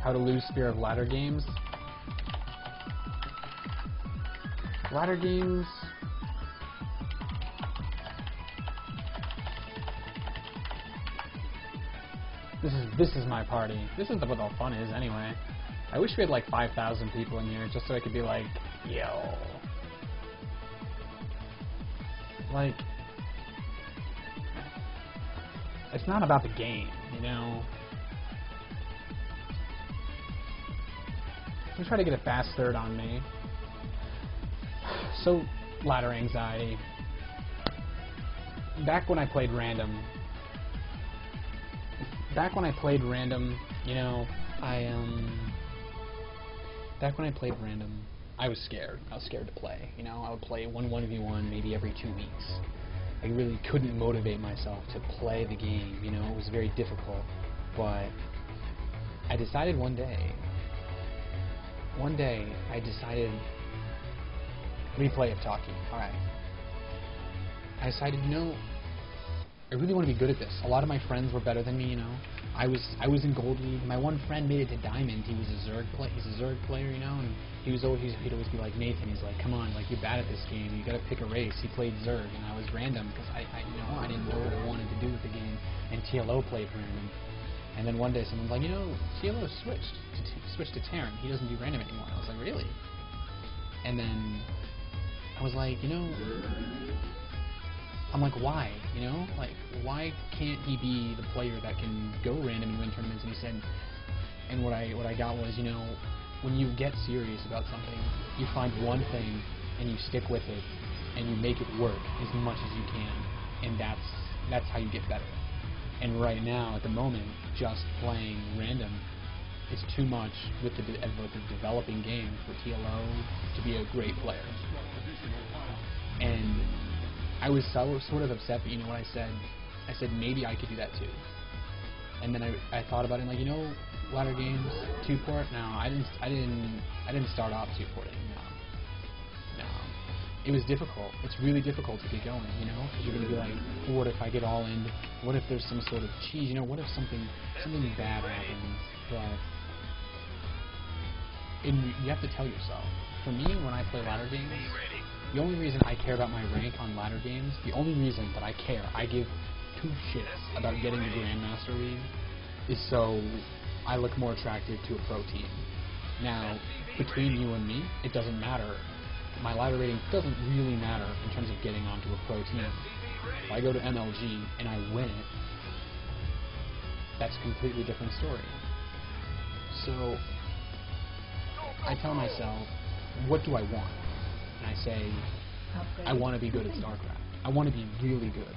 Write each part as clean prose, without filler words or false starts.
How to lose fear of ladder games. Ladder games. This is my party. This is what all fun is anyway. I wish we had like 5,000 people in here just so I could be like, yo. Like, it's not about the game, you know? I'm trying to get a fast third on me. So, ladder anxiety. Back when I played random, you know, back when I played random, I was scared. I was scared to play. You know, I would play 1v1 maybe every 2 weeks. I really couldn't motivate myself to play the game. You know, it was very difficult. But I decided one day I decided replay of talking. All right. I decided, you know, I really want to be good at this. A lot of my friends were better than me, you know. I was in Gold League. My one friend made it to Diamond. He was a Zerg player, you know, and he'd always be like, Nathan, he's like, come on, like, you're bad at this game. You got to pick a race. He played Zerg, and I was random because I didn't know what I wanted to do with the game. And TLO played random. And then one day someone's like, you know, TLO switched to Terran. He doesn't do random anymore. I was like, really? And then I was like, you know, I'm like, why? You know, like, why can't he be the player that can go random and win tournaments? And he said, and what I got was, you know, when you get serious about something, you find one thing and you stick with it and you make it work as much as you can, and that's how you get better. And right now, at the moment, just playing random is too much with the developing game for TLO to be a great player. And I was sort of upset, but you know what I said? I said maybe I could do that too. And then I thought about it, and like, you know, ladder games, 2-port. No, I didn't start off 2-porting. No. It was difficult. It's really difficult to get going, you know, because you're gonna be like, well, what if I get all in? What if there's some sort of cheese? You know, what if something bad happens? But you have to tell yourself. For me, when I play ladder games, the only reason I care about my rank on ladder games, the only reason that I care, I give 2 shits about getting the Grandmaster League, is so I look more attractive to a pro team. Now, between you and me, it doesn't matter. My ladder rating doesn't really matter in terms of getting onto a pro team. If I go to MLG and I win it, that's a completely different story. So, I tell myself, what do I want? And I say, I want to be good at StarCraft. I want to be really good.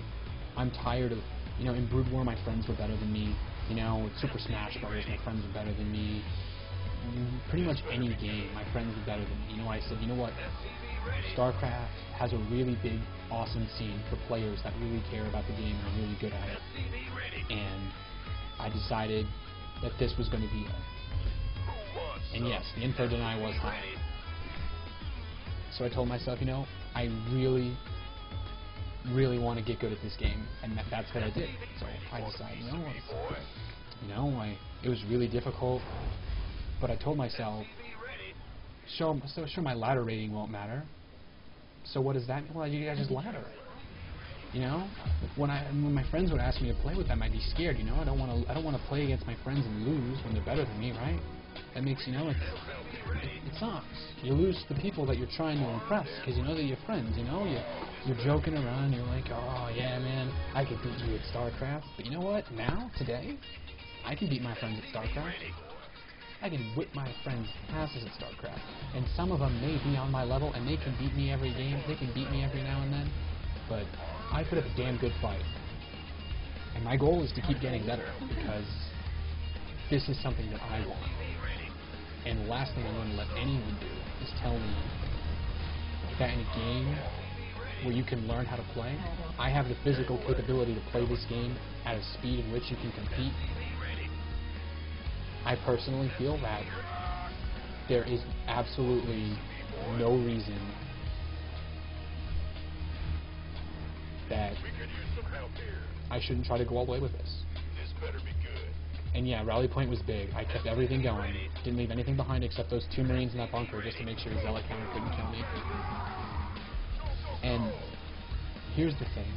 I'm tired of, you know, in Brood War my friends were better than me. You know, with Super Smash Bros. My friends were better than me. Pretty much any game, my friends were better than me. You know, I said, you know what? StarCraft has a really big, awesome scene for players that really care about the game and are really good at it. And I decided that this was going to be it. And yes, the info deny was high. So I told myself, you know, I really, really want to get good at this game, and that's what I did. So I decided, it was really difficult, but I told myself, sure, my ladder rating won't matter. So what does that mean? Well, you guys just ladder. You know, when my friends would ask me to play with them, I'd be scared. You know, I don't want to play against my friends and lose when they're better than me, right? That makes, you know, it sucks. You lose the people that you're trying to impress because you know they're your friends. You know, you're joking around. You're like, oh yeah, man, I could beat you at StarCraft. But you know what? Now, today, I can beat my friends at StarCraft. I can whip my friends' asses at StarCraft, and some of them may be on my level, and they can beat me every game. They can beat me every now and then, but I put up a damn good fight. And my goal is to keep getting better because this is something that I want. And the last thing I'm going to let anyone do is tell me that in a game where you can learn how to play, I have the physical capability to play this game at a speed in which you can compete. I personally feel that there is absolutely no reason that I shouldn't try to go all the way with this. And yeah, Rally Point was big. I kept everything going. Didn't leave anything behind except those 2 Marines in that bunker just to make sure Zealot counter couldn't kill me. And here's the thing.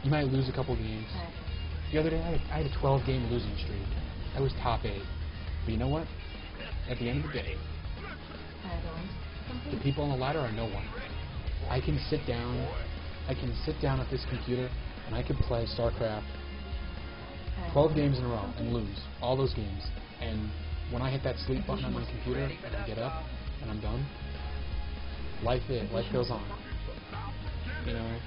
You might lose a couple games. The other day, I had a 12-game losing streak. I was top 8. But you know what? At the end of the day, the people on the ladder are no one. I can sit down at this computer, and I can play StarCraft 12 games in a row and lose all those games. And when I hit that sleep button on my computer and I get up and I'm done, life goes on. You know?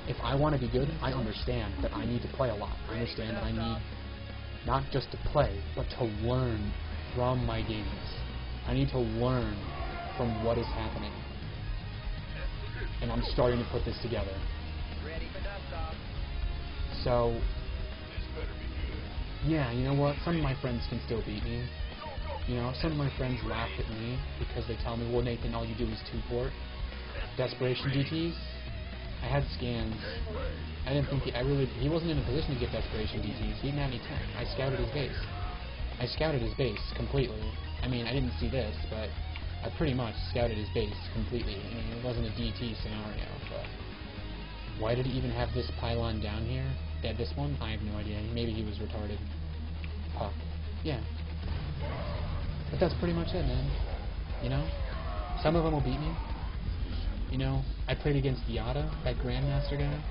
If I want to be good, I understand that I need to play a lot. I understand that I need not just to play, but to learn from my games. I need to learn from what is happening. And I'm starting to put this together. So, yeah, you know what? Some of my friends can still beat me. You know, some of my friends laugh at me because they tell me, well, Nathan, all you do is 2-port. Desperation DTs? I had scans. I didn't think he wasn't in a position to get Desperation DTs. He didn't have any tech. I scouted his base. I scouted his base completely. I mean, I didn't see this, but I pretty much scouted his base completely. I mean, it wasn't a DT scenario, but why did he even have this pylon down here? This one? I have no idea. Maybe he was retarded. Puck. Yeah. But that's pretty much it, man. You know? Some of them will beat me. You know, I played against Yada, that Grandmaster guy.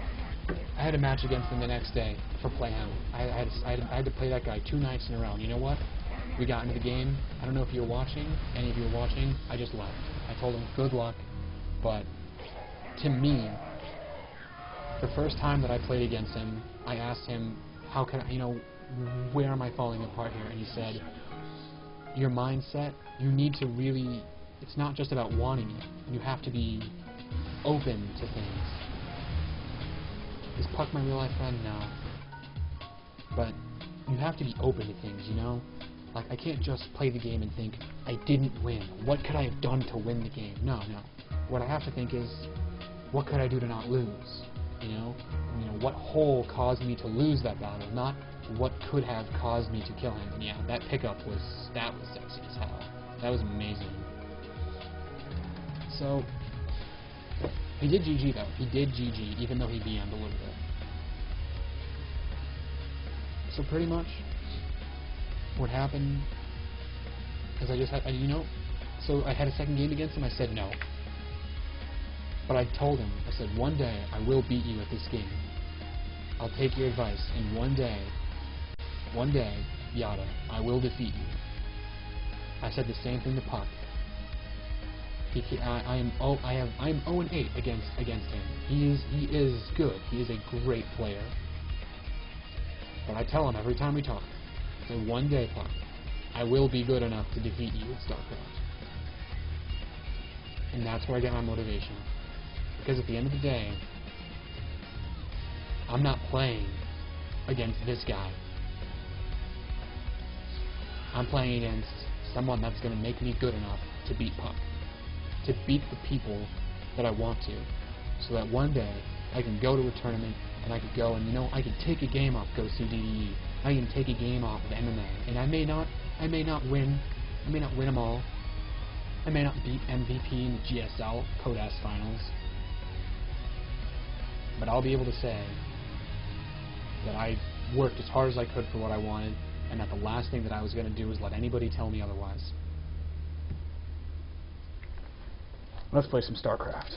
I had a match against him the next day for Playhound. I had to play that guy 2 nights in a row. And you know what? We got into the game. I don't know if you were watching. Any of you were watching. I just left. I told him, good luck. But to me, the first time that I played against him, I asked him, how can I, you know, where am I falling apart here? And he said, your mindset, you need to really, it's not just about wanting it. You have to be open to things. Is Puck my real life friend? No. But you have to be open to things, you know? Like, I can't just play the game and think, I didn't win. What could I have done to win the game? No, no. What I have to think is, what could I do to not lose? You know, what hole caused me to lose that battle, not what could have caused me to kill him. And yeah, that pickup was sexy as hell. That was amazing. So, he did GG though. He did GG, even though he VM'd a little bit. So pretty much, what happened is I just had, you know, so I had a second game against him. I said no. But I told him, I said, one day I will beat you at this game. I'll take your advice, and one day, Yada, I will defeat you. I said the same thing to Puck. I am 0-8 against him. He is good. He is a great player. But I tell him every time we talk, I say, one day, Puck, I will be good enough to defeat you in StarCraft. And that's where I get my motivation. Because at the end of the day, I'm not playing against this guy. I'm playing against someone that's going to make me good enough to beat Puck. To beat the people that I want to. So that one day, I can go to a tournament, and I could go and, you know, I can take a game off Go CDE. I can take a game off of MMA. And I may not win. I may not win them all. I may not beat MVP in the GSL Code S Finals. But I'll be able to say that I worked as hard as I could for what I wanted, and that the last thing that I was going to do was let anybody tell me otherwise. Let's play some StarCraft.